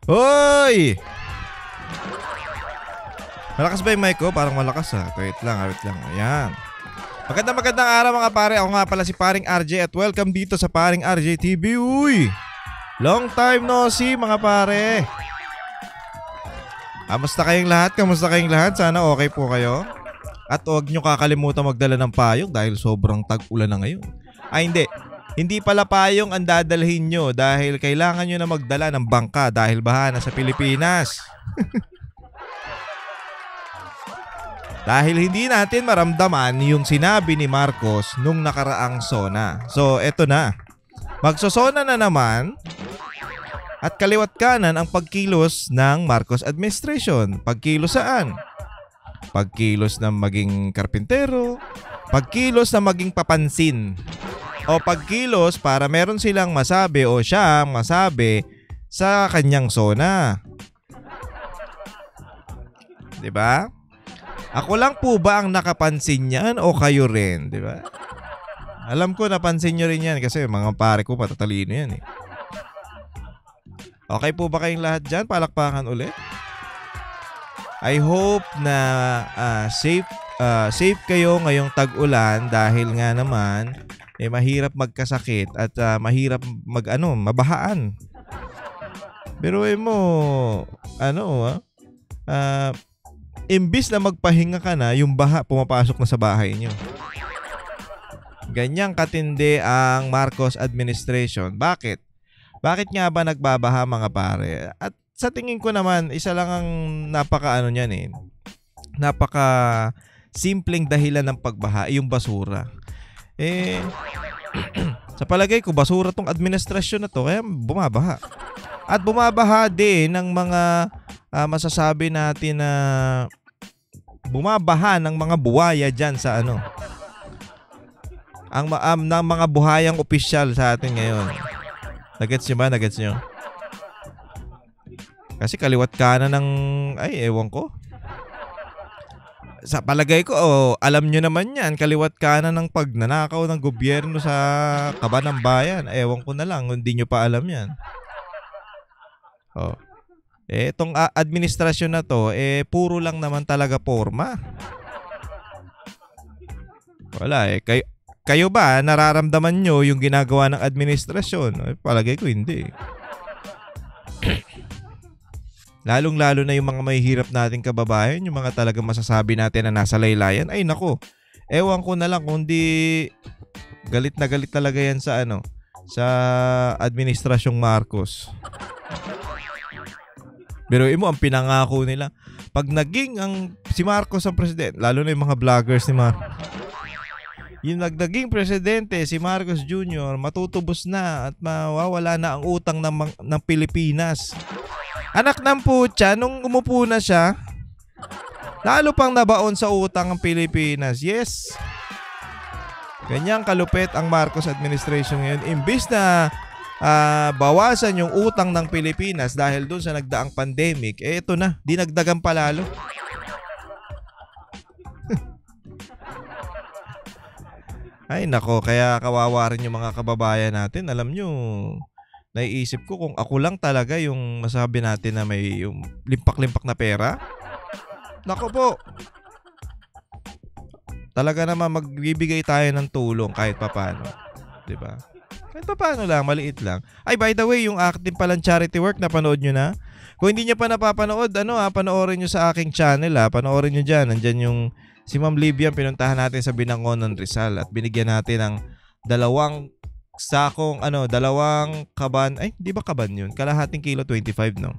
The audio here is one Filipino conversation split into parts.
Hoy! Malakas ba yung mic ko? Parang malakas ha. Wait lang. Ayan. Magandang araw mga pare. Ako nga pala si Paring RJ at welcome dito sa Paring RJ TV. Uy! Long time no see mga pare. Kamusta kayong lahat? Sana okay po kayo. At huwag nyo kakalimutan magdala ng payong dahil sobrang tag-ulan na ngayon. Ay hindi. Hindi pala payong ang dadalhin nyo dahil kailangan nyo na magdala ng bangka dahil baha na sa Pilipinas. Dahil hindi natin maramdaman yung sinabi ni Marcos nung nakaraang SONA. So eto na. Magsosona na naman at kaliwat kanan ang pagkilos ng Marcos administration. Pagkilos saan? Pagkilos na maging karpintero, pagkilos na maging papansin, o pagkilos para meron silang masabi o siya masabi sa kanyang SONA. Diba? Ako lang po ba ang nakapansin yan o kayo rin? Diba? Alam ko napansin nyo rin yan kasi mga pare ko patatalino yan eh. Okay po ba kayong lahat dyan? Palakpakan ulit. I hope na safe kayo ngayong tag-ulan dahil nga naman mahirap magkasakit at mahirap mabahaan. Pero imbis na magpahinga ka na, yung baha pumapasok na sa bahay nyo. Ganyang katindi ang Marcos administration. Bakit? Bakit nga ba nagbabaha mga pare? At sa tingin ko naman, isa lang ang napaka simpleng dahilan ng pagbaha, yung basura. Sa palagay ko, basura tong administrasyon na to, kaya bumabaha. At bumabaha din ng mga masasabi natin na bumabaha ng mga buhaya dyan sa ng mga buhayang opisyal sa atin ngayon. Nagets nyo ba? Nagets nyo? Kasi kaliwat kanan ng ewan ko. Sa palagay ko, alam nyo naman yan, kaliwat kanan ng pagnanakaw ng gobyerno sa kaba ng bayan. Ewan ko na lang, hindi nyo pa alam yan. Itong administrasyon na to, puro lang naman talaga forma. Wala kayo ba, nararamdaman nyo yung ginagawa ng administrasyon? Palagay ko hindi. Lalong-lalo na yung mga mahihirap nating kababayan, yung mga talagang masasabi natin na nasa laylayan. Ay nako, ewan ko na lang kung di galit na galit talaga yan sa sa administrasyong Marcos. Pero ang pinangako nila, pag naging si Marcos ang presidente, lalo na yung mga vloggers ni Marcos, yung nagdaging presidente, si Marcos Jr., matutubos na at mawawala na ang utang ng Pilipinas. Anak ng putya, nung umupo na siya, lalo pang nabaon sa utang ang Pilipinas. Yes. Ganyang kalupit ang Marcos administration ngayon. Imbis na bawasan yung utang ng Pilipinas dahil doon sa nagdaang pandemic, ito na, dinagdagan pa lalo. Ay nako, kaya kawawa rin yung mga kababayan natin. Alam nyo, naiisip ko kung ako lang talaga yung masabi natin na may yung limpak-limpak na pera. Nako po. Talaga naman magbibigay tayo ng tulong kahit papaano. 'Di ba? Kahit papaano lang, maliit lang. Ay, by the way, yung active palang charity work, napanood nyo na? Kung hindi nyo pa napapanood, panoorin nyo sa aking channel, panoorin nyo dyan. Nandyan yung si Ma'am Libyan, pinuntahan natin sa Binangonan, Rizal at binigyan natin ng dalawang kaban, di ba kaban yun? Kalahating kilo, 25, no?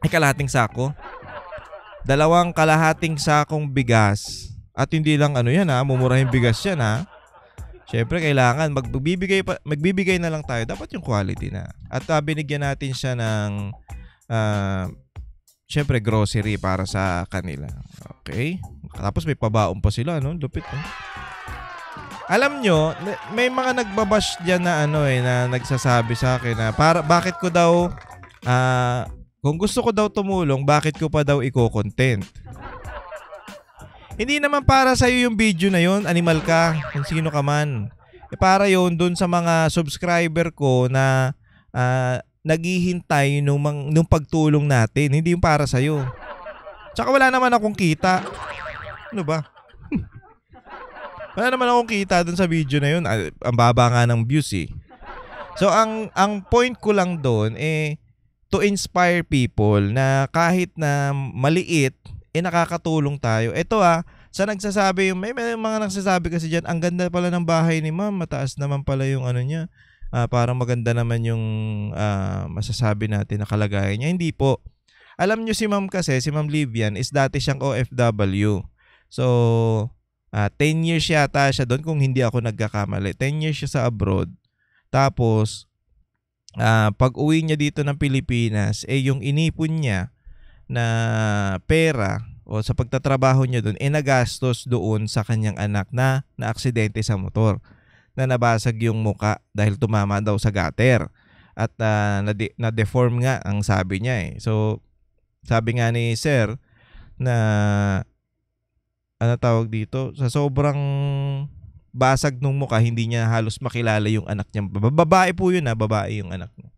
Kalahating sako. Dalawang kalahating sakong bigas. At hindi lang mumurahing bigas yan, Siyempre, kailangan magbibigay na lang tayo. Dapat yung quality na. At binigyan natin siya ng siyempre, grocery para sa kanila. Okay? Tapos may pabaon pa sila, lupit, Alam nyo, may mga nagbabash dyan na na nagsasabi sa akin na bakit ko daw kung gusto ko daw tumulong, bakit ko pa daw i-content? Hindi naman para sa'yo yung video na yon, animal ka, kung sino ka man. Para yon dun sa mga subscriber ko na naghihintay nung pagtulong natin, hindi yung para sa'yo. Tsaka wala naman akong kita. Ano ba? Wala naman akong kita dun sa video na yun. Ang baba nga ng views eh. So ang point ko lang doon to inspire people na kahit na maliit nakakatulong tayo. Ito sa nagsasabi may mga nagsasabi kasi diyan, ang ganda pala ng bahay ni ma'am, mataas naman pala yung ano niya. Parang maganda naman yung masasabi natin na kalagayan niya. Hindi po. Alam niyo si ma'am kasi, si Ma'am Livian is dati siyang OFW. So 10 years yata siya doon kung hindi ako nagkakamali. 10 years siya sa abroad. Tapos pag uwi niya dito ng Pilipinas, yung inipon niya na pera o sa pagtatrabaho niya doon, nagastos doon sa kanyang anak na aksidente sa motor, na nabasag yung muka dahil tumama daw sa gutter at na-deform nga ang sabi niya So sabi nga ni sir na ano tawag dito, sa sobrang basag nung mukha, hindi niya halos makilala yung anak niya. Babae po yun babae yung anak niya.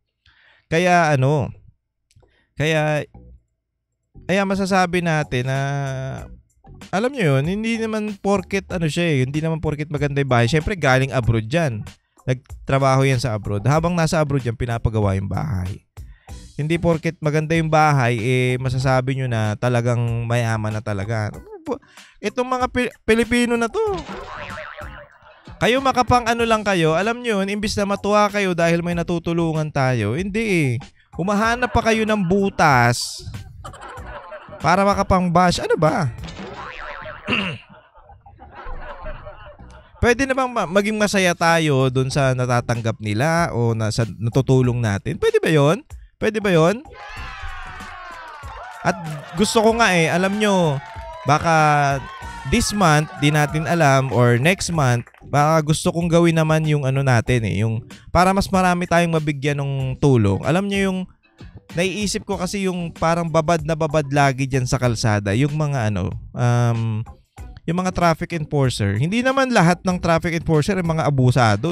Kaya masasabi natin na alam niyo yun, hindi naman porket hindi naman porket maganda yung bahay. Syempre galing abroad yan. Nagtrabaho yan sa abroad. Habang nasa abroad yan, pinapagawa yung bahay. Hindi porket maganda yung bahay, masasabi nyo na talagang mayaman na talaga. Itong mga Pilipino na to, kayo makapang lang kayo, alam nyo yun, imbis na matuwa kayo dahil may natutulungan tayo, hindi humahanap pa kayo ng butas para makapang bash. Ano ba? Pwede na bang maging masaya tayo dun sa natatanggap nila o sa natutulong natin? Pwede ba yon? Pwede ba yon? At gusto ko nga alam nyo, baka this month, di natin alam, or next month, baka gusto kong gawin naman yung natin yung para mas marami tayong mabigyan ng tulong. Alam nyo yung naiisip ko kasi yung parang babad na babad lagi dyan sa kalsada, yung mga yung mga traffic enforcer. Hindi naman lahat ng traffic enforcer ay mga abusado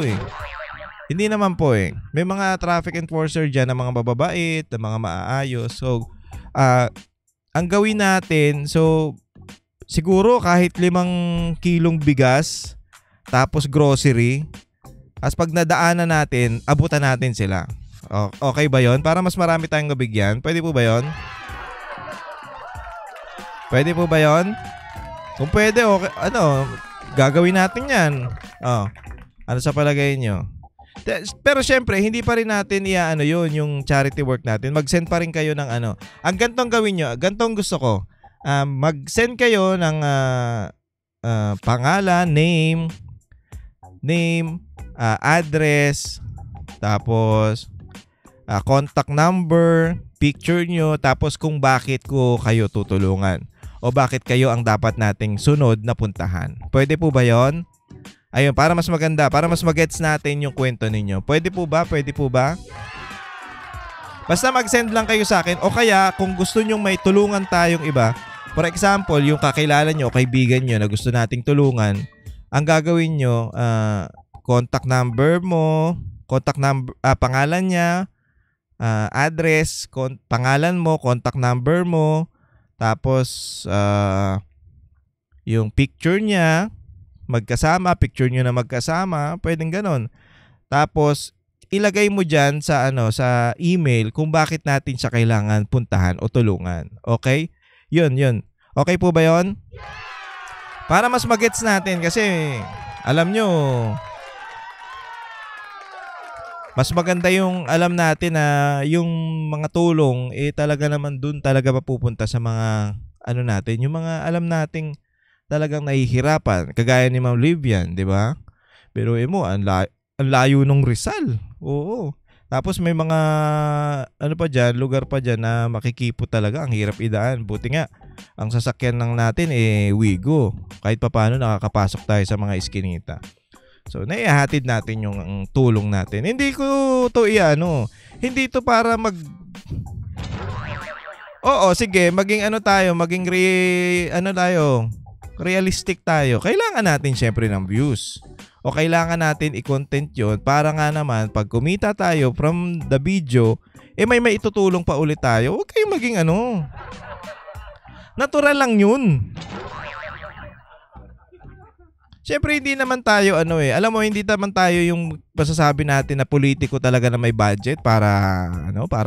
Hindi naman po May mga traffic enforcer dyan na mga mababait, na mga maaayos. So, ang gawin natin, siguro kahit 5 kilong bigas, tapos grocery, as pag nadaanan natin, abutan natin sila. Okay ba yon? Para mas marami tayong mabigyan. Pwede po ba yon? Pwede po ba yon? Kung pwede, okay, gagawin natin yan. Ano sa palagay nyo? Pero syempre, hindi pa rin natin yun, yung charity work natin. Mag-send pa rin kayo ng Ang gantong gawin nyo, gantong gusto ko. Mag-send kayo ng pangalan, name, address, tapos contact number, picture nyo, tapos kung bakit ko kayo tutulungan o bakit kayo ang dapat nating sunod na puntahan. Pwede po ba yon? Ayun, para mas maganda, para mas magets natin yung kwento ninyo. Pwede po ba? Pwede po ba? Basta mag-send lang kayo sa akin, o kaya kung gusto nyong may tulungan tayong iba, for example, yung kakilala nyo o kaibigan nyo na gusto nating tulungan, ang gagawin nyo, contact number mo, pangalan niya, address, pangalan mo, contact number mo, tapos yung picture niya, magkasama, picture nyo na magkasama, pwedeng ganon. Tapos, ilagay mo dyan sa, sa email kung bakit natin siya kailangan puntahan o tulungan. Okay? Yun. Okay po ba yun? Para mas magets natin kasi, alam nyo, mas maganda yung alam natin na yung mga tulong, talaga naman dun talaga mapupunta sa mga, natin, yung mga alam nating talagang nahihirapan. Kagaya ni Ma'am Livian, di ba? Pero mo, ang layo nung Rizal. Oo. Tapos may mga, pa dyan, lugar pa dyan na makikipo talaga. Ang hirap idaan. Buti nga, ang sasakyan lang natin, Wigo. Kahit papaano nakakapasok tayo sa mga iskinita. So, naihatid natin yung tulong natin. Hindi ko to hindi to para Oo, sige, maging tayo, maging realistic tayo. Kailangan natin syempre ng views. O kailangan natin i-content yun para nga naman pag kumita tayo from the video, may maitutulong pa ulit tayo. Huwag kayong maging natural lang yun. Siyempre, hindi naman tayo alam mo, hindi naman tayo yung masasabi natin na politiko talaga na may budget para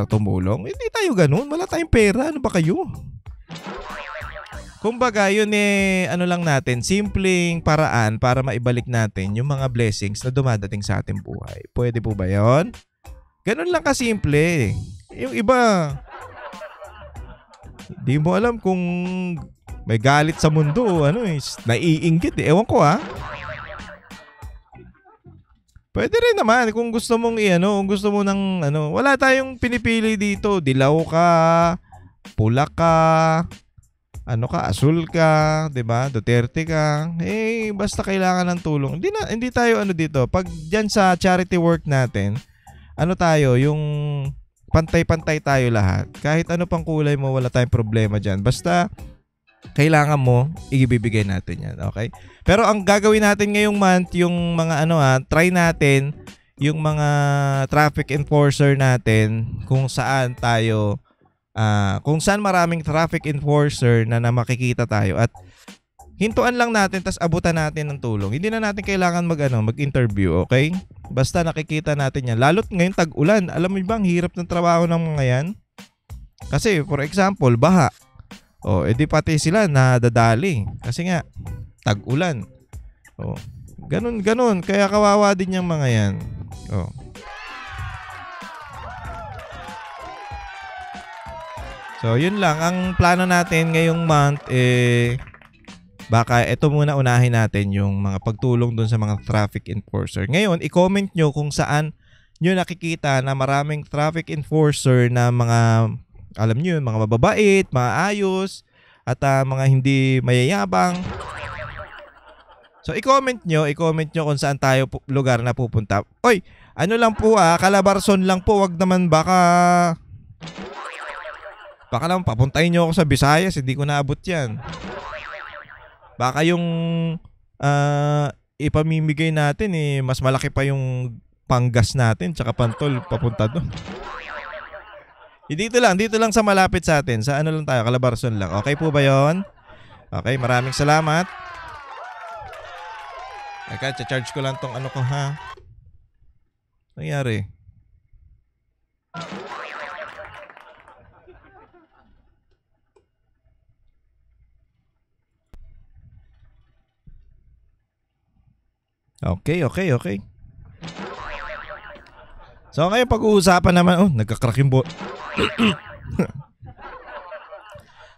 tumulong. Hindi tayo ganun. Wala tayong pera. Ano ba kayo? Kumbaga, yun lang natin, simpleng paraan para maibalik natin yung mga blessings na dumadating sa ating buhay. Pwede po ba yun? Ganun lang kasimple. Yung iba, di mo alam kung may galit sa mundo, naiinggit eh. Ewan ko Pwede rin naman kung gusto mong kung gusto mo ng wala tayong pinipili dito. Dilaw ka, pula ka, asul ka, 'di ba? Duterte ka. Basta kailangan ng tulong. Hindi tayo dito. Pag diyan sa charity work natin, tayo, yung pantay-pantay tayo lahat. Kahit ano pang kulay mo, wala tayong problema diyan. Basta kailangan mo, ibibigay natin yan. Okay? Pero ang gagawin natin ngayong month, yung mga try natin yung mga traffic enforcer natin kung saan tayo, kung saan maraming traffic enforcer na makikita tayo at hintuan lang natin tas abutan natin ng tulong. Hindi na natin kailangan mag-interview, okay? Basta nakikita natin yan. Lalo't ngayon tag-ulan. Alam mo ba, ang hirap ng trabaho ng mga yan? Kasi, for example, baha. Edi pati sila nadadali. Kasi nga, tag-ulan. Ganun. Kaya kawawa din yung mga yan. So, yun lang. Ang plano natin ngayong month, baka ito muna unahin natin yung mga pagtulong dun sa mga traffic enforcer. Ngayon, i-comment nyo kung saan nyo nakikita na maraming traffic enforcer na mga, alam nyo, mga mababait, maayos, at mga hindi mayayabang. So, i-comment nyo kung saan tayo lugar na pupunta. Oy, lang po Calabarzon lang po. Wag naman baka naman papuntahin nyo ako sa Visayas. Hindi ko naabot yan. Baka yung ipamimigay natin mas malaki pa yung panggas natin tsaka pantol papunta doon. Dito lang sa malapit sa atin. Sa lang tayo, Calabarzon lang. Okay po ba yon? Okay, maraming salamat. Charge ko lang tong ko ha. Nangyari? Okay. So ngayon pag-uusapan naman, nagka-crack yung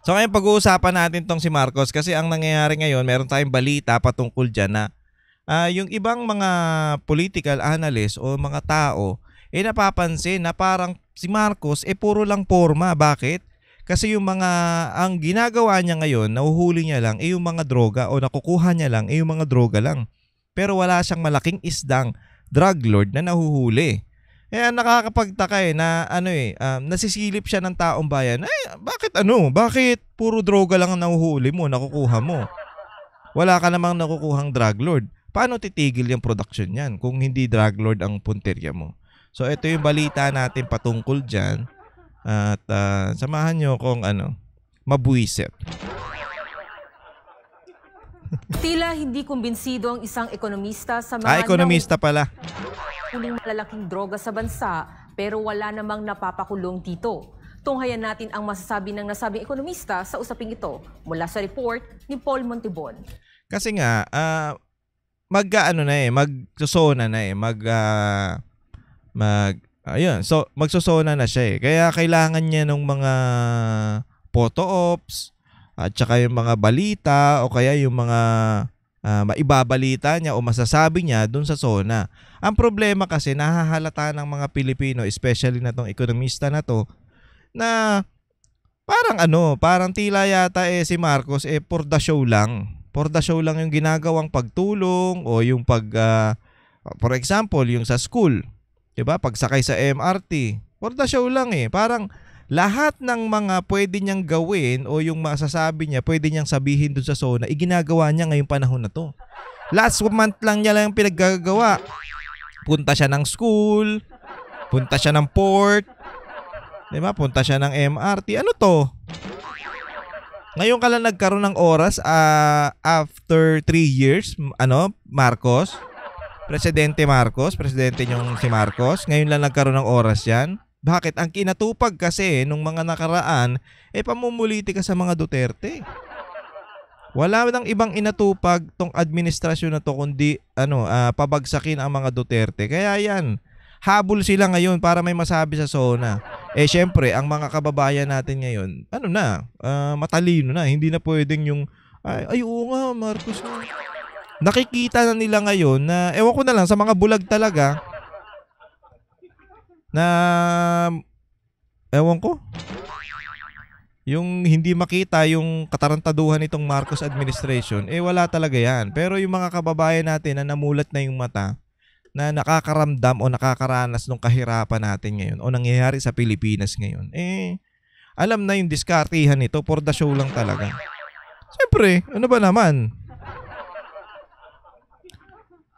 So ngayon pag-uusapan natin tong si Marcos kasi ang nangyayari ngayon, meron tayong balita patungkol dyan na yung ibang mga political analyst o mga tao napapansin na parang si Marcos puro lang forma. Bakit? Kasi yung ang ginagawa niya ngayon, nahuhuli niya lang yung mga droga o nakukuha niya lang yung mga droga lang. Pero wala siyang malaking isdang drug lord na nahuhuli. Nakakapagtaka na nasisilip siya ng taong bayan. Bakit puro droga lang ang nahuhuli mo, nakukuha mo? Wala ka namang nakukuhang drug lord. Paano titigil yung production niyan kung hindi drug lord ang punterya mo? So ito yung balita natin patungkol dyan. At samahan nyo kung mabuisit. Tila hindi kumbinsido ang isang ekonomista sa mga ekonomista pala. Huling malalaking droga sa bansa pero wala namang napapakulong dito. Tunghayan natin ang masasabi ng nasabing ekonomista sa usaping ito mula sa report ni Paul Montibon. Kasi nga, magsosona na magsosona na siya Kaya kailangan niya ng mga photo ops at saka yung mga balita o kaya yung mga maibabalita niya o masasabi niya dun sa SONA. Ang problema kasi nahahalata ng mga Pilipino, especially na tong ekonomista na to, na parang tila yata si Marcos for the show lang. For the show lang yung ginagawang pagtulong o yung for example, yung sa school. 'Di ba? Pagsakay sa MRT. For the show lang Parang lahat ng mga pwede niyang gawin o yung masasabi niya, pwede niyang sabihin dun sa SONA, iginagawa niya ngayong panahon na to. Last month lang niya lang pinaggagawa. Punta siya ng school, punta siya ng port, 'Di ba? Punta siya ng MRT. Ano to? Ngayon ka lang nagkaroon ng oras after 3 years, Marcos? Presidente niyong si Marcos. Ngayon lang nagkaroon ng oras yan. Bakit? Ang kinatupag kasi nung mga nakaraan, pamumuliti ka sa mga Duterte. Wala nang ibang inatupag tong administrasyon na to kundi pabagsakin ang mga Duterte. Kaya yan, habol sila ngayon para may masabi sa SONA. Syempre, ang mga kababayan natin ngayon, matalino na. Hindi na pwedeng yung, ay oo nga, Marcos. Nakikita na nila ngayon na, ewan ko na lang, sa mga bulag talaga, na, ewan ko, yung hindi makita yung katarantaduhan nitong Marcos administration, wala talaga yan. Pero yung mga kababayan natin na namulat na yung mata, na nakakaramdam o nakakaranas ng kahirapan natin ngayon o nangyayari sa Pilipinas ngayon, alam na yung diskartihan nito, for the show lang talaga. Siyempre, ano ba naman?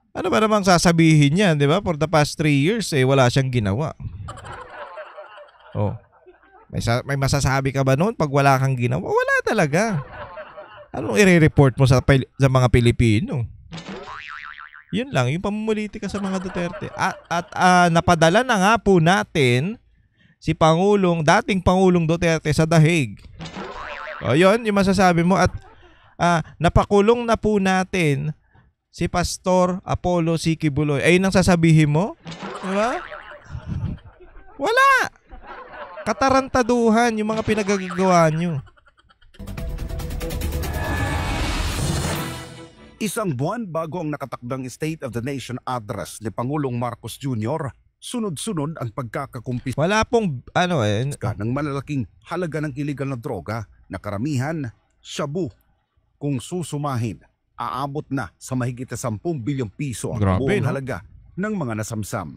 Ano ba namang sasabihin niya, di ba? For the past 3 years, wala siyang ginawa. May masasabi ka ba noon pag wala kang ginawa? Wala talaga. Anong i-report mo sa mga Pilipino? Yun lang, yung pamumuliti ka sa mga Duterte. At napadala na nga po natin si dating Pangulong Duterte sa The Hague. Yun, yung masasabi mo. At napakulong na po natin si Pastor Apollo C. Quiboloy. Ayun ang sasabihin mo? Diba? Wala! Katarantaduhan yung mga pinagagawa nyo. Isang buwan bago ang nakatakdang State of the Nation address ni Pangulong Marcos Jr., sunod-sunod ang pagkakakumpis wala pong ng malalaking halaga ng iligal na droga na karamihan shabu. Kung susumahin, aabot na sa mahigit na 10 bilyong piso ang buong halaga ng mga nasamsam.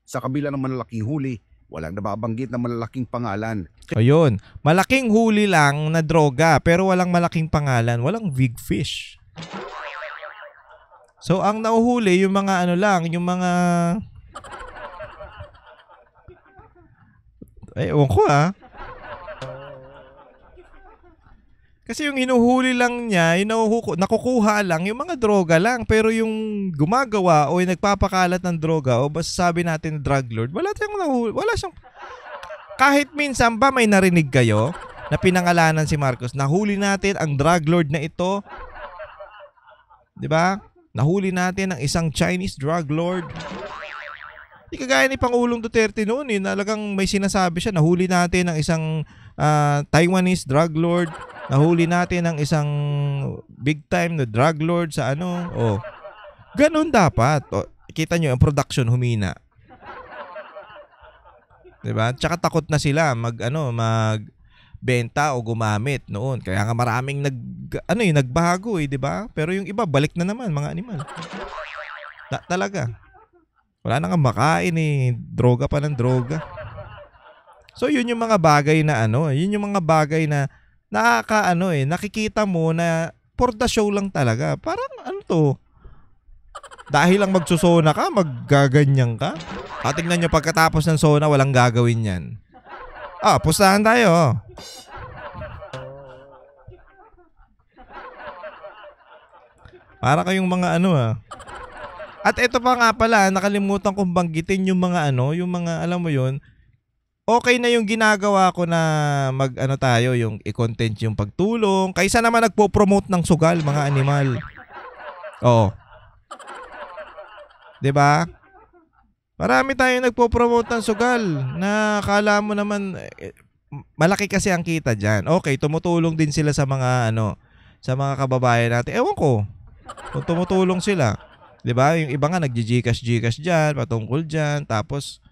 Sa kabila ng malalaking huli, walang nababanggit na malalaking pangalan. Ayun, malaking huli lang na droga pero walang malaking pangalan, walang big fish. So ang nauhuli yung mga yung mga ewan ko Kasi yung hinuhuli lang niya, yung nakukuha lang, yung mga droga lang. Pero yung gumagawa o yung nagpapakalat ng droga o basta sabi natin drug lord, wala siyang, kahit minsan ba may narinig kayo na pinangalanan si Marcos, nahuli natin ang drug lord na ito, di ba? Nahuli natin ang isang Chinese drug lord. Di kagaya ni Pangulong Duterte noon, talagang may sinasabi siya, nahuli natin ang isang Taiwanese drug lord. Nahuli natin ang isang big time na drug lord sa Ganon dapat. Kita nyo, ang production humina. Diba? Tsaka takot na sila magbenta o gumamit noon. Kaya nga maraming nagbago diba? Pero yung iba, balik na naman, mga animal. Talaga. Wala na nga makain droga pa ng droga. So yun yung mga bagay na yun yung mga bagay na nakikita mo na for the show lang talaga. Parang dahil lang magsusona ka, maggaganyan ka. Tingnan nyo pagkatapos ng sona, walang gagawin yan. Pustahan tayo. Para kayong mga At ito pa nga pala, nakalimutan kong banggitin yung mga yung mga alam mo yun, okay na yung ginagawa ko na yung i-content yung pagtulong. Kaysa naman nagpo-promote ng sugal, mga animal. Oo. Diba? Marami tayong nagpo-promote ng sugal na akala mo naman, malaki kasi ang kita dyan. Okay, tumutulong din sila sa mga sa mga kababayan natin. Ewan ko, kung tumutulong sila. Diba? Yung iba nga nag-Gcash dyan, patungkol dyan. Tapos,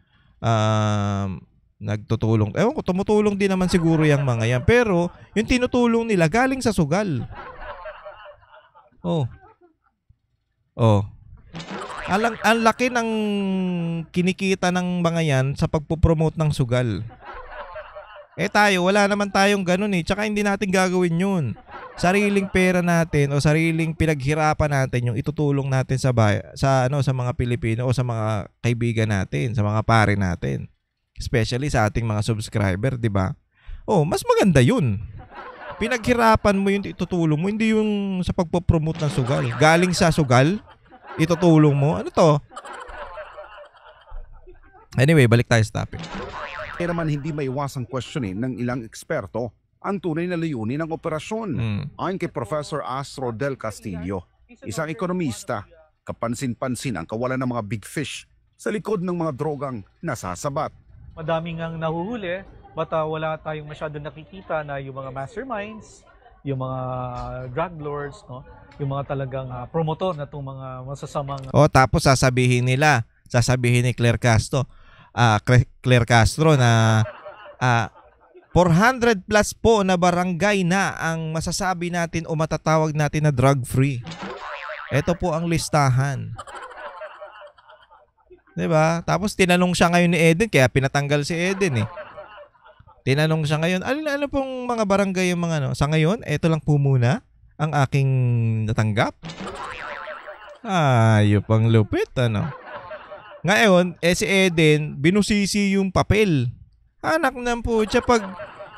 nagtutulong. Ewan ko, tumutulong din naman siguro yung mga yan. Pero, yung tinutulong nila galing sa sugal. Ang laki ng kinikita ng mga yan sa pagpopromote ng sugal. Tayo, wala naman tayong ganun Tsaka hindi natin gagawin yun. Sariling pera natin o sariling pinaghirapan natin yung itutulong natin sa mga Pilipino o sa mga kaibigan natin, sa mga pare natin. Especially sa ating mga subscriber, di ba? Oh, mas maganda yun. Pinaghirapan mo yung itutulong mo, hindi yung sa pagpo-promote ng sugal. Galing sa sugal, itutulong mo. Ano to? Anyway, balik tayo sa topic. Kaya naman hindi maiwasang questionin ng ilang eksperto ang tunay na layunin ng operasyon. Ayon kay Professor Astro Del Castillo, isang ekonomista, kapansin-pansin ang kawalan ng mga big fish sa likod ng mga drogang nasasabat. Madaming ang nahuhuli, but wala tayong masyado nakikita na yung mga masterminds, yung mga drug lords, no? Yung mga talagang promotor na itong mga masasamang... Tapos sasabihin ni Claire Castro na 400 plus po na barangay na ang masasabi natin o matatawag natin na drug-free. Ito po ang listahan. Diba? Tapos tinanong siya ngayon ni Eden, kaya pinatanggal si Eden eh. Tinanong siya ngayon, ano pong mga barangay yung mga ano? Sa ngayon, ito lang po muna ang aking natanggap. Ayop ang lupit, ano? Ngayon, si Eden, binusisi yung papel. Anak ng pucha, pag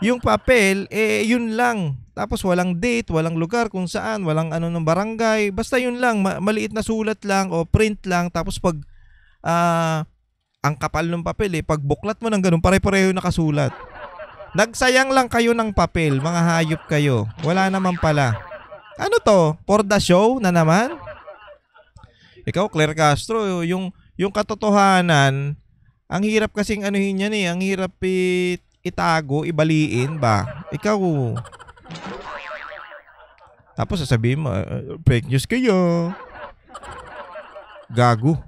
yung papel, yun lang. Tapos walang date, walang lugar kung saan, walang ano ng barangay. Basta yun lang, maliit na sulat lang o print lang. Tapos pag, ang kapal ng papel pag buklat mo ng ganun, pare-pareho nakasulat. Nagsayang lang kayo ng papel, mga hayop kayo. Wala naman pala. Ano to? For the show na naman? Ikaw, Claire Castro, yung katotohanan, ang hirap kasing anuhin yan ang hirap itago, ibaliin ba? Ikaw. Tapos sasabihin mo, fake news kayo. Gago.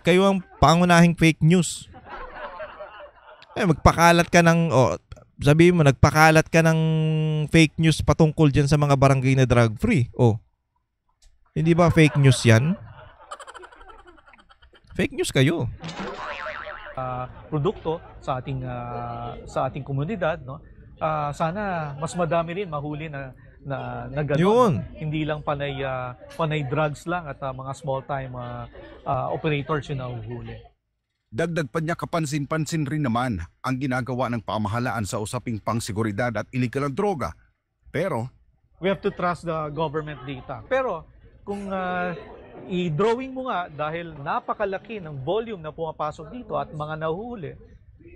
Kayo ang pangunahing fake news. Magpakalat ka ng, sabihin mo, nagpakalat ka ng fake news patungkol dyan sa mga barangay na drug-free. Hindi ba fake news yan? Fake news kayo. Produkto sa ating komunidad, no? Sana mas madami rin mahuli na gano'n. Hindi lang panay drugs lang at mga small time operators yung nahuhuli. Dagdag pa niya, kapansin-pansin rin naman ang ginagawa ng pamahalaan sa usaping pangseguridad at illegal na droga. Pero we have to trust the government data. Pero kung i-drawing mo nga, dahil napakalaki ng volume na pumapasok dito at mga nahuhuli,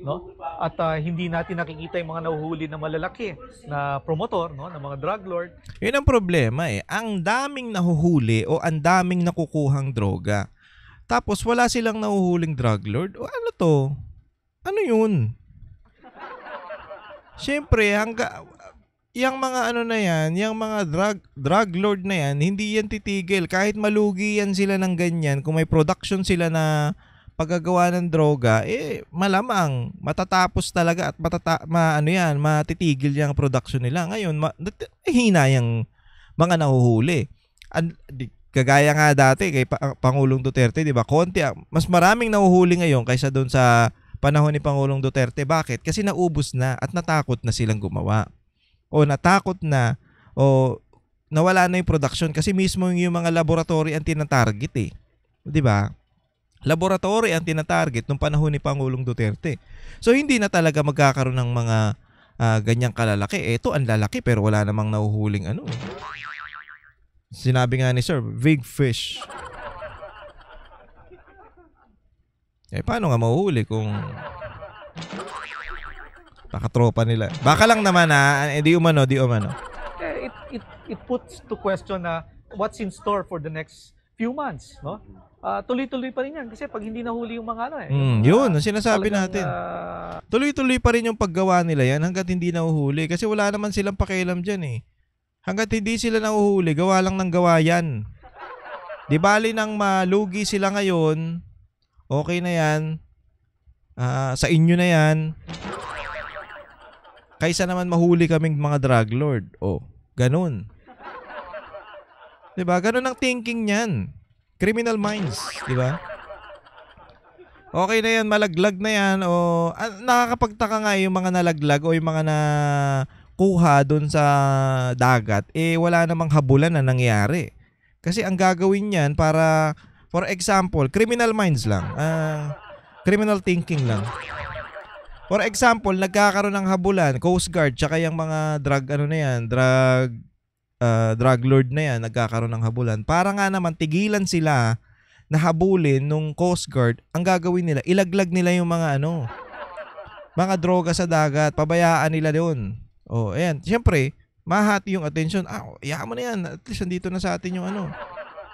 no? At hindi natin nakikita yung mga nahuhuli na malalaki na promotor, no, ng mga drug lord. Yun ang problema Ang daming nahuhuli o ang daming nakukuhang droga. Tapos wala silang nahuhuling drug lord. O ano to? Ano yun? Siyempre, yung mga ano na yan, yung mga drug lord na yan, hindi yan titigil. Kahit malugi yan sila ng ganyan, kung may production sila na paggagawa ng droga, malamang matatapos talaga at matitigil yung production nila. Ngayon, hina yung mga nahuhuli. Kagaya nga dati kay Pangulong Duterte, di ba? Mas maraming nahuhuli ngayon kaysa doon sa panahon ni Pangulong Duterte. Bakit? Kasi naubos na at natakot na silang gumawa. O natakot na o nawala na yung production kasi mismo yung mga laboratory ang tinatarget di ba? Laboratory ang tinatarget nung panahon ni Pangulong Duterte. So hindi na talaga magkakaroon ng mga ganyang kalalaki. Ito ang lalaki pero wala namang nahuhuling Sinabi nga ni Sir, big fish. Paano nga mahuhuli kung pakatropa nila? Baka lang naman di umano. It puts to question what's in store for the next few months, no? Tuloy-tuloy pa rin yan kasi pag hindi nahuli yung mga yun ang sinasabi natin. Tuloy-tuloy pa rin yung paggawa nila yan hanggat hindi nahuhuli kasi wala naman silang pakialam dyan Hanggat hindi sila nahuhuli, gawa lang ng gawa yan. Di bali nang malugi sila ngayon, okay na yan. Sa inyo na yan. Kaysa naman mahuli kaming mga drug lord. Ganun. Di ba? Ganun ang thinking niyan. Criminal minds. Di ba? Okay na yan, malaglag na yan. Nakakapagtaka nga yung mga nalaglag o yung mga kuha doon sa dagat, wala namang habulan na nangyari. Kasi ang gagawin niyan para, for example, criminal minds lang. Criminal thinking lang. For example, nagkakaroon ng habulan, Coast Guard, tsaka yung mga drug lord na yan, nagkakaroon ng habulan. Para nga naman, tigilan sila na habulin nung Coast Guard. Ang gagawin nila, ilaglag nila yung mga droga sa dagat, pabayaan nila doon. Ayan. Siyempre, mahati yung attention. Iyakan mo na yan. At least, nandito na sa atin yung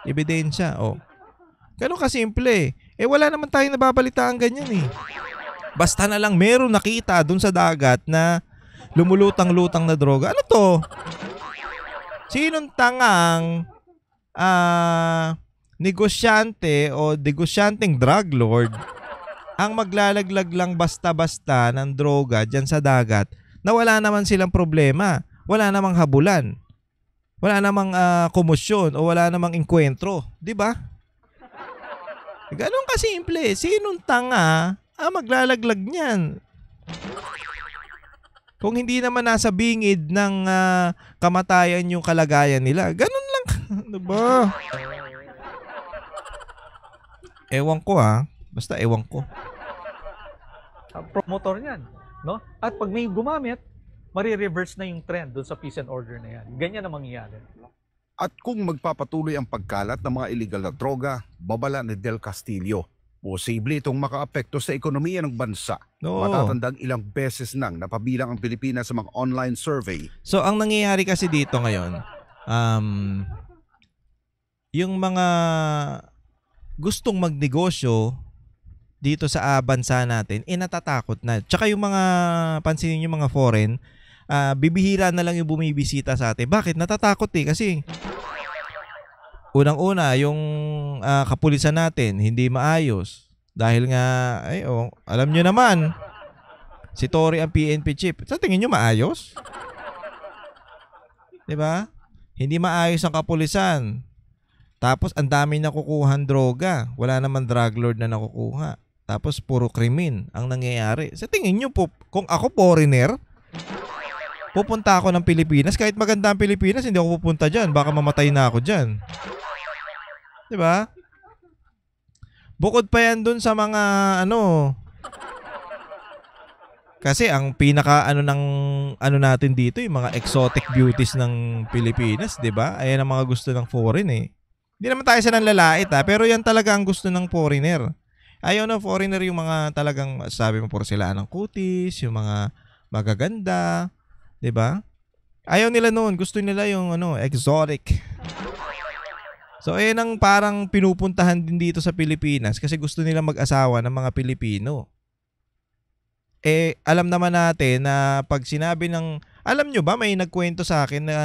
ebidensya. Ganun kasimple. Wala naman tayong nababalitaan ganyan eh. Basta na lang meron nakita dun sa dagat na lumulutang-lutang na droga. Ano to? Sinong tangang negosyante o negosyanteng drug lord ang maglalaglag lang basta-basta ng droga dyan sa dagat na wala naman silang problema, wala namang habulan, wala namang komosyon o wala namang enkwentro, di ba? Ganun kasimple. Sinong tanga maglalaglag niyan? Kung hindi naman nasa bingid ng kamatayan yung kalagayan nila, ganun lang. Ano ba? Ewan ko Basta ewan ko. Promotor niyan, no? At pag may gumamit, marireverse na yung trend doon sa peace and order na yan. Ganyan ang mangyayari. At kung magpapatuloy ang pagkalat ng mga illegal na droga, babala ni Del Castillo, posible itong makaapekto sa ekonomiya ng bansa. Matatandang ilang beses nang napabilang ang Pilipinas sa mga online survey. So, ang nangyayari kasi dito ngayon, yung mga gustong magnegosyo dito sa bansa natin, natatakot na. Tsaka yung mga, pansinin yung mga foreign, bibihira na lang yung bumibisita sa atin. Bakit? Natatakot kasi unang-una, yung kapulisan natin, hindi maayos. Dahil nga, alam nyo naman, si Tory ang PNP chief. Sa tingin nyo maayos? Diba? Hindi maayos ang kapulisan. Tapos, ang dami nakukuhan droga. Wala naman drug lord na nakukuha. Tapos, puro krimen ang nangyayari. Sa tingin nyo po, kung ako foreigner, pupunta ako ng Pilipinas. Kahit maganda ang Pilipinas, hindi ako pupunta dyan. Baka mamatay na ako dyan. Diba? Bukod pa yan dun sa mga kasi ang pinaka natin dito, yung mga exotic beauties ng Pilipinas, diba? Ayan ang mga gusto ng foreign eh. Hindi naman tayo sa nanlalait pero yan talaga ang gusto ng foreigner. Ayaw ng foreigner yung mga talagang, sabi mo, porsilaan ng kutis, yung mga magaganda, diba? Ayaw nila noon. Gusto nila yung exotic. So, ayan ang parang pinupuntahan din dito sa Pilipinas kasi gusto nila mag-asawa ng mga Pilipino. Alam naman natin na pag sinabi ng, alam nyo ba, may nagkwento sa akin na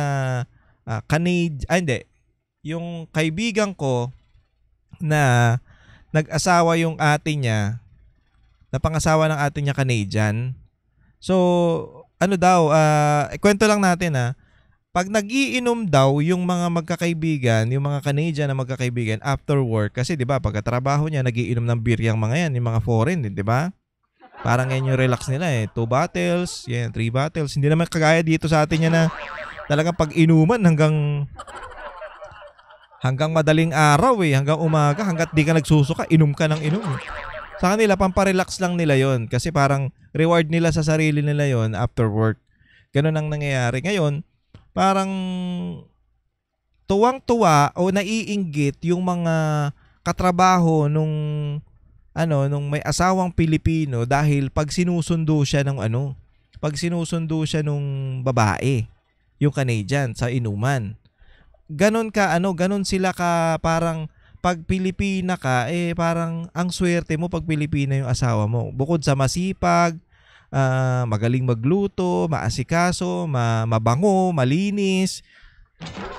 yung kaibigan ko na nag-asawa yung ate niya, na pangasawa ng ate niya Canadian. So, kwento lang natin pag nag-iinom daw yung mga magkakaibigan, yung mga Canadian na magkakaibigan after work, kasi 'di ba, pagkatrabaho niya nagiinom ng beer yung mga yan, yung mga foreign, 'di ba? Parang yan yung relax nila 2 bottles, 3 bottles. Hindi naman kagaya dito sa atin yan na talagang pag-inuman hanggang madaling araw hanggang umaga, hanggat di ka nagsusuka, inom ka ng inom. Sa kanila, pamparelax lang nila yon kasi parang reward nila sa sarili nila yon after work. Ganun ang nangyayari. Ngayon, parang tuwang-tuwa o naiinggit yung mga katrabaho nung may asawang Pilipino dahil pag sinusundo siya nung babae, yung Canadian sa inuman. Ganon sila ka parang pag Pilipina ka, parang ang swerte mo pag Pilipina yung asawa mo. Bukod sa masipag, magaling magluto, maasikaso, mabango, malinis.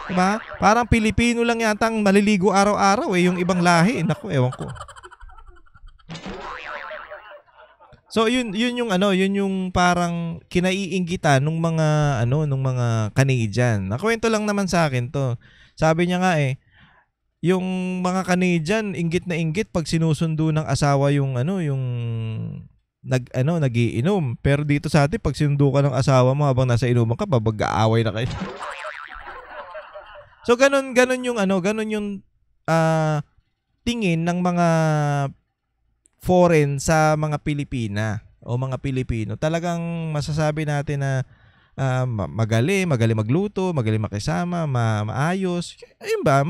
Diba? Parang Pilipino lang yata ang maliligo araw-araw yung ibang lahi. Naku, ewan ko. So yun yung parang kinaiinggitan nung mga Canadian. Nakwento lang naman sa akin 'to. Sabi niya nga yung mga Canadian inggit na inggit pag sinusundo ng asawa yung nagiinom. Pero dito sa atin pag sinundo ka ng asawa mo habang nasa inuman ka, babag-aaway na kayo. So ganun yung tingin ng mga foreign sa mga Pilipina o mga Pilipino. Talagang masasabi natin na magaling magluto, magaling makisama, maayos. Ayun ba,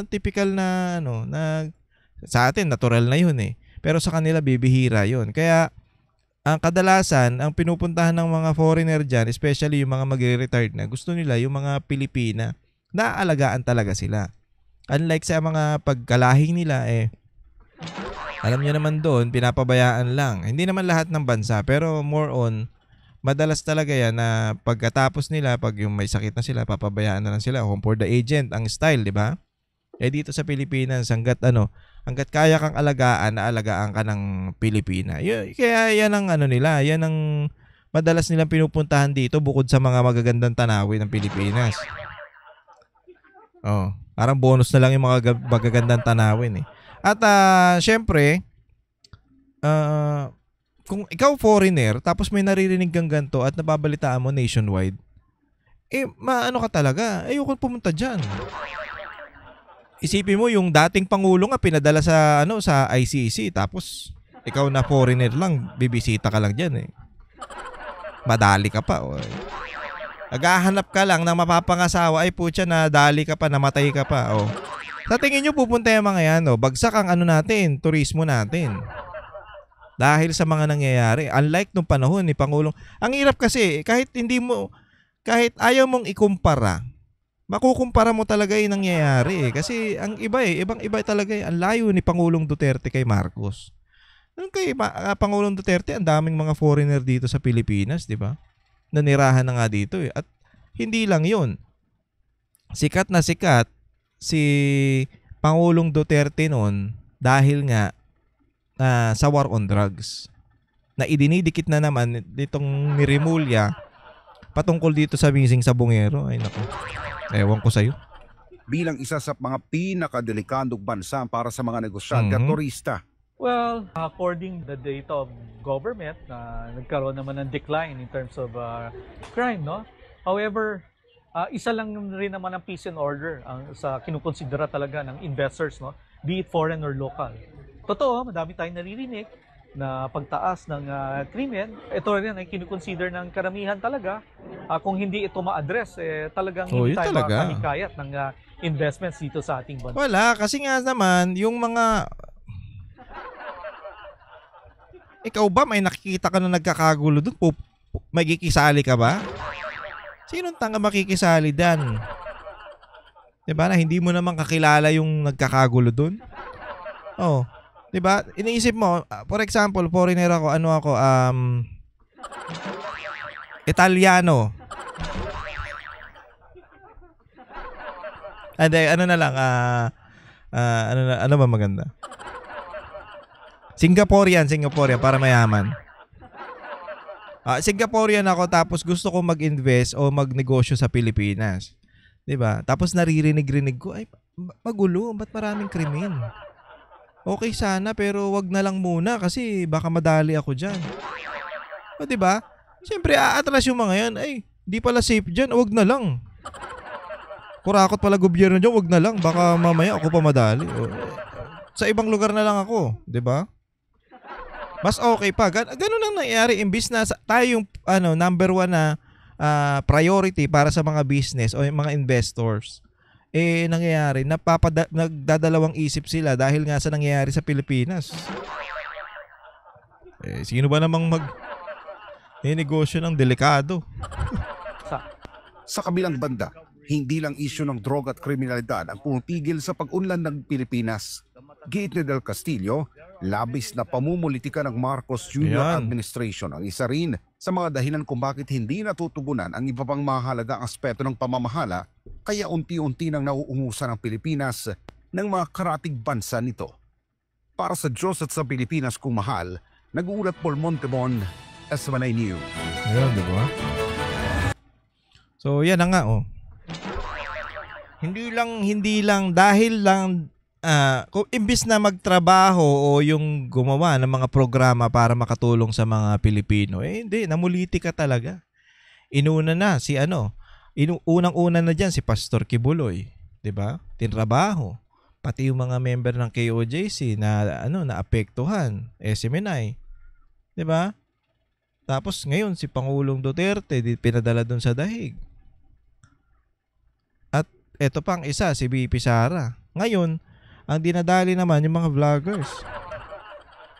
typical na na sa atin natural na 'yun eh. Pero sa kanila bibihira 'yun. Kaya ang kadalasan, ang pinupuntahan ng mga foreigner diyan, especially yung mga magre-retired na, gusto nila yung mga Pilipina. Naaalagaan talaga sila. Unlike sa mga pagkalahing nila alam niyo naman doon, pinapabayaan lang. Hindi naman lahat ng bansa, pero more on, madalas talaga yan na pagkatapos nila, pag yung may sakit na sila, papabayaan na lang sila. Home for the agent, ang style, di ba? Dito sa Pilipinas, hanggat kaya kang alagaan, naalagaan ka ng Pilipina. Kaya yan ang nila, yan ang madalas nilang pinupuntahan dito bukod sa mga magagandang tanawin ng Pilipinas. Parang bonus na lang yung mga magagandang tanawin eh. At syempre, kung ikaw foreigner, tapos may naririnig kang ganito at nababalitaan mo nationwide, maano ka talaga, ayoko pumunta dyan. Isipin mo yung dating pangulo nga pinadala sa ICC, tapos ikaw na foreigner lang, bibisita ka lang dyan eh. Madali ka pa. Naghahanap ka lang ng mapapangasawa, putya, nadali ka pa, namatay ka pa. Sa tingin nyo pupunta yung mga yan, bagsak ang natin, turismo natin. Dahil sa mga nangyayari. Unlike nung panahon ni Pangulong. Ang hirap kasi, kahit ayaw mong ikumpara, makukumpara mo talaga yung nangyayari. Kasi ang ibang-iba talaga ang layo ni Pangulong Duterte kay Marcos. Nung kay Pangulong Duterte, ang daming mga foreigner dito sa Pilipinas, di ba? Nanirahan na nga dito eh. At hindi lang yun. Sikat na sikat si Pangulong Duterte noon dahil nga sa war on drugs. Na idinidikit na naman ditong ni Rimulya patungkol dito sa missing sa Bungero. Ay naku, ewan ko sa'yo. Bilang isa sa mga pinakadelikadong bansa para sa mga negosyante at turista. Well, according to the data of government, nagkaroon naman ng decline in terms of crime, no? However, isa lang rin naman ang peace and order sa kinukonsidera talaga ng investors, no? Be it foreign or local. Totoo, madami tayong naririnig na pagtaas ng krimen. Ito rin ay kinukonsider ng karamihan talaga. Kung hindi ito ma-address, talagang hindi tayo makakahikayat ng investments dito sa ating bansa. Wala, kasi nga naman, yung mga... Ikaw ba, may nakikita ka na nagkakagulo doon? Magkikisali ka ba? Sinong tanga makikisali dan? Diba na hindi mo naman kakilala yung nagkakagulo doon? Diba? Iniisip mo, for example, foreigner ako, Italiano. Ano ba maganda? Singaporean para mayaman. Singaporean ako tapos gusto ko mag-invest o magnegosyo sa Pilipinas. 'Di ba? Tapos naririnig ko, ay magulo, ba't maraming krimen? Okay sana pero wag na lang muna kasi baka madali ako diyan. 'Di ba? Siyempre aatras yung mga 'yan, ay di pala safe diyan, wag na lang. Kurakot pala gobyerno diyan, wag na lang, baka mamaya ako pa madali. Sa ibang lugar na lang ako, 'di ba? Mas okay pa. Ganun ang nangyayari imbis na tayo yung number one na priority para sa mga business o yung mga investors. Nangyayari, nagdadalawang isip sila dahil nga sa nangyayari sa Pilipinas. Sino ba namang negosyo ng delikado? Sa kabilang banda, hindi lang isyu ng droga at kriminalidad ang pumipigil sa pag-unlad ng Pilipinas. Giit ni Del Castillo, labis na pamumulitika ng Marcos Jr. administration ang isa rin sa mga dahilan kung bakit hindi natutugunan ang iba pang mahalagang aspeto ng pamamahala, kaya unti-unti nang nauungusan ang Pilipinas ng mga karatig bansa nito. Para sa Diyos at sa Pilipinas kung mahal, nag-uulat Paul Montemon, SMNI News. Ayan, diba? So, yan na nga, Hindi lang dahil lang kung imbis na magtrabaho o yung gumawa ng mga programa para makatulong sa mga Pilipino, hindi, namuliti ka talaga. Inuna na unang-una na diyan si Pastor Kibuloy, 'di ba? Tinrabaho. pati yung mga member ng KOJC na naapektuhan, SMNI. 'Di ba? Tapos ngayon si Pangulong Duterte pinadala doon sa dahig. At eto pang isa, si BP Sara. Ngayon, ang dinadali naman yung mga vloggers.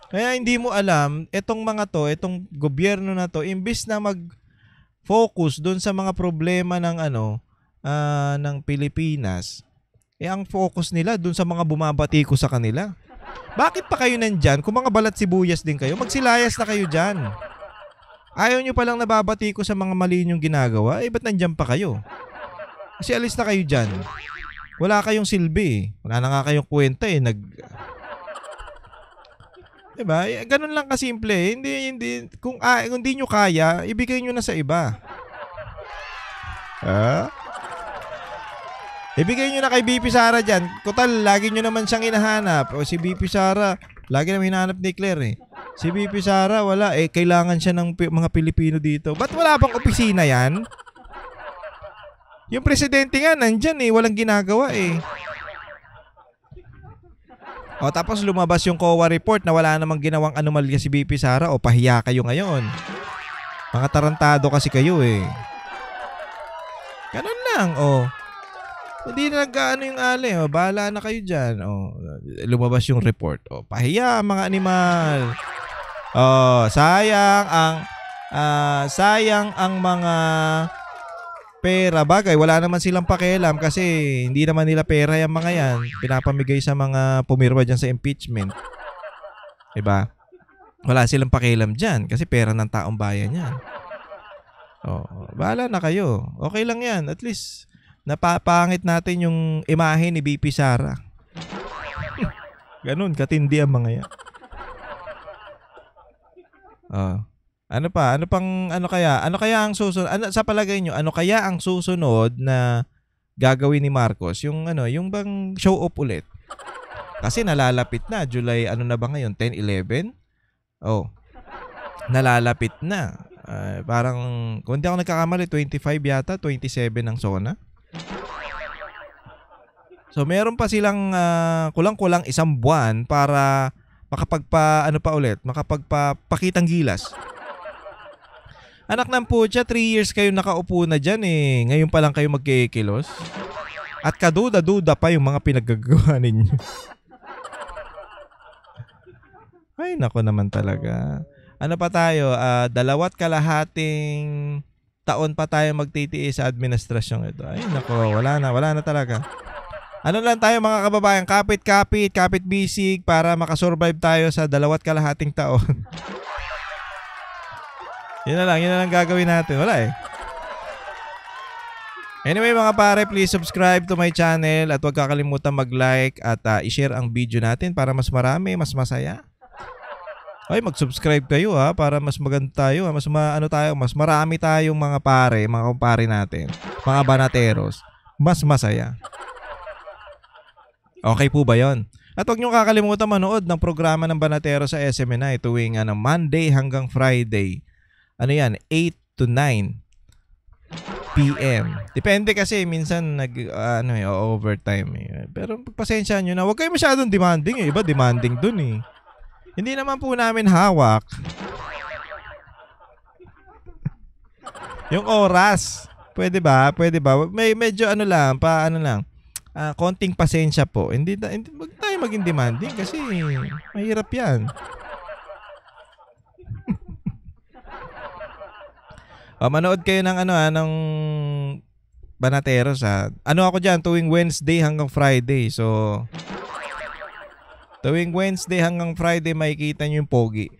Kaya hindi mo alam, etong gobyerno na to, imbis na mag-focus doon sa mga problema ng ng Pilipinas, ang focus nila doon sa mga bumabati ko sa kanila. Bakit pa kayo nandyan? Kung mga balat sibuyas din kayo, magsilayas na kayo dyan. Ayaw nyo palang nababati ko sa mga mali nyong ginagawa, ba't nandyan pa kayo? Kasi alis na kayo dyan. Wala kayong silbi. Wala na nga kayong kwenta Diba? Ganun lang kasimple. Hindi. Kung hindi nyo kaya, ibigay nyo na sa iba. Ibigay nyo na kay BP Sara dyan. Total, lagi nyo naman siyang hinahanap. O si BP Sara, lagi naman hinahanap ni Claire Si BP Sara, wala. Kailangan siya ng mga Pilipino dito. Ba't wala bang opisina yan? Yung presidente nga, nandyan walang ginagawa O tapos lumabas yung COA report na wala namang ginawang anomalya si BP Sara. O pahiya kayo ngayon. Mga tarantado kasi kayo Ganun lang Hindi na nag-ano yung ali. Bahala na kayo dyan. Lumabas yung report. Pahiya mga animal. Sayang ang mga pera. Bagay, wala naman silang pakialam kasi hindi naman nila pera yung mga yan. Pinapamigay sa mga pumirma dyan sa impeachment. Diba? Wala silang pakialam dyan kasi pera ng taong bayan yan. Bahala na kayo. Okay lang yan. At least napapangit natin yung imahe ni BP Sara. Ganun, katindi ang mga yan. Ano kaya ang susunod? Sa palagay nyo, ano kaya ang susunod na gagawin ni Marcos? Yung bang show off ulit? Kasi nalalapit na. July, na ba ngayon? 10, 11? Nalalapit na. Parang, kung hindi ako nagkakamali, 25 yata, 27 ang SONA. So meron pa silang kulang-kulang isang buwan para makapagpakitang gilas. Anak ng putya, 3 years kayo nakaupo na dyan Ngayon pa lang kayo magkikilos. At kaduda-duda pa yung mga pinaggagawa ninyo. Ay, nako naman talaga. Ano pa tayo? 2.5 taon pa tayo magtitiis sa administrasyong ito. Ay, nako, wala na talaga. Ano lang tayo mga kababayan, kapit bisig para makasurvive tayo sa 2.5 taon. Yun na lang gagawin natin. Wala Anyway mga pare, please subscribe to my channel at huwag kakalimutan mag-like at i-share ang video natin para mas marami, mas masaya. Ay, mag-subscribe kayo para mas maganda tayo, mas marami tayong mga pare, mga kumpare natin, mga banateros, mas masaya. Okay po ba yon? At huwag nyo kakalimutan manood ng programa ng Banatero sa SMNI tuwing Monday hanggang Friday. 8 to 9 PM. Depende kasi minsan overtime Pero pagpasensya nyo na, huwag kayo masyadong demanding Iba demanding dun Hindi naman po namin hawak yung oras. Pwede ba? May medyo konting pasensya po. Hindi wag tayo maging demanding kasi mahirap yan. Manood kayo ng ng Banateros ako dyan tuwing Wednesday hanggang Friday. So tuwing Wednesday hanggang Friday makikita nyo yung pogi.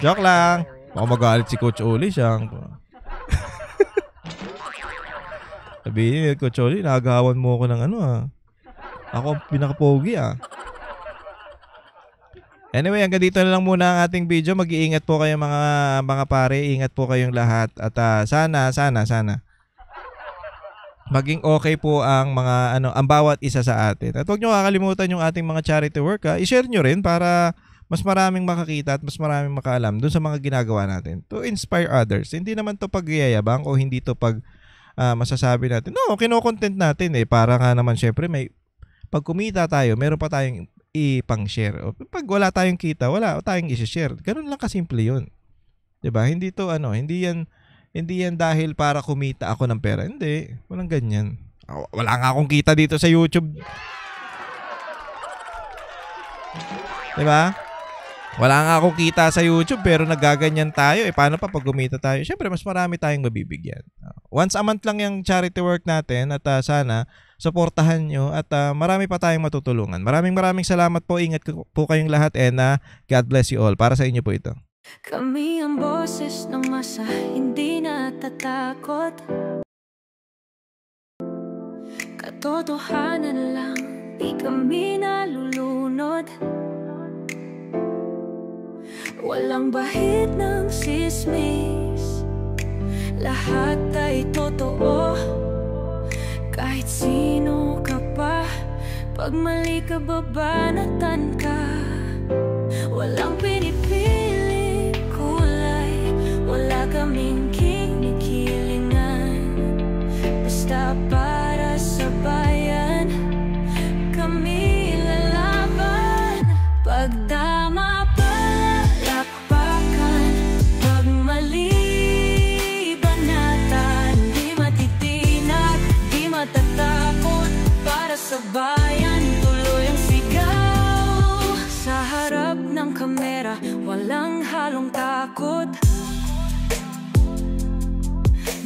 Joke lang. Baka magalit si Coach Oli siya. Sabihin, Coach Oli, nagawan mo ako ng Ako pinaka-pogi Anyway, hanggang dito na lang muna ang ating video. Mag-iingat po kayo mga pare. Ingat po kayong lahat. At sana maging okay po ang mga ang bawat isa sa atin. At huwag nyo kakalimutan yung ating mga charity work. I-share nyo rin para mas maraming makakita at mas maraming makaalam dun sa mga ginagawa natin. To inspire others. Hindi naman to pagyayabang o hindi to masasabi natin. No, kino-content natin para nga naman syempre may pag kumita tayo, meron pa tayong ipang-share. O, pag wala tayong kita, wala tayong i-share. Ganun lang kasimple yun. 'Di ba? Hindi to hindi yan dahil para kumita ako ng pera. Hindi, walang ganyan. Wala nga akong kita dito sa YouTube. 'Di ba? Wala nga akong kita sa YouTube pero nagaganyan tayo. Paano pa pag kumita tayo? Siyempre, mas marami tayong mabibigyan. Once a month lang yung charity work natin at sana suportahan nyo at marami pa tayong matutulungan. Maraming salamat po. Ingat po kayong lahat and God bless you all. Para sa inyo po ito. Kami ang boses ng masa, hindi natatakot. Katotohanan lang, di kami nalulunod. Walang bahid ng sismis, lahat ay totoo. Kahit sino ka pa, pag mali ka babanatan ka. Walang pinipili kulay, wala kaming kinikilingan. Basta para sa bayan, kami lalaban. Pagdama sa bayan, tuloy ang sigaw. Sa harap ng kamera, walang halong takot.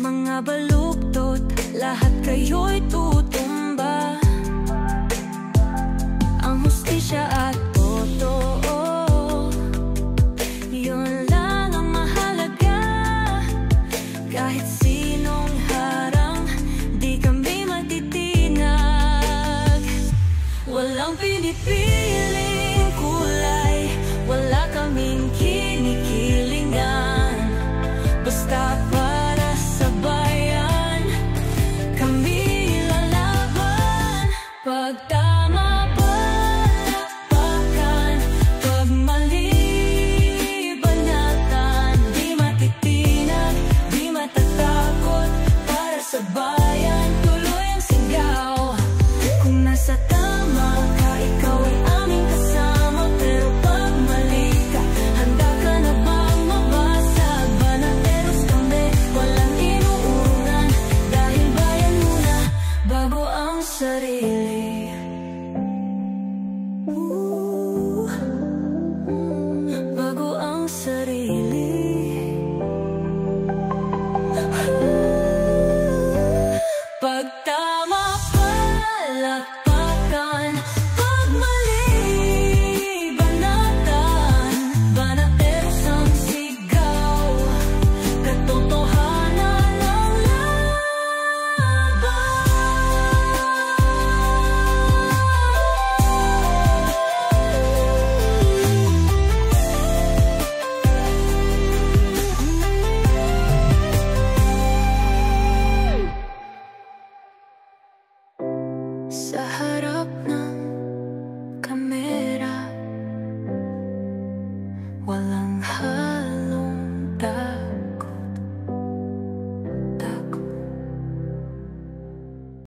Mga baluktot, lahat kayo'y tutumba. Ang hustisya at totoo, yun lang ang mahalaga. Kahit sinong harang, di kami matitinag. Walang pinipili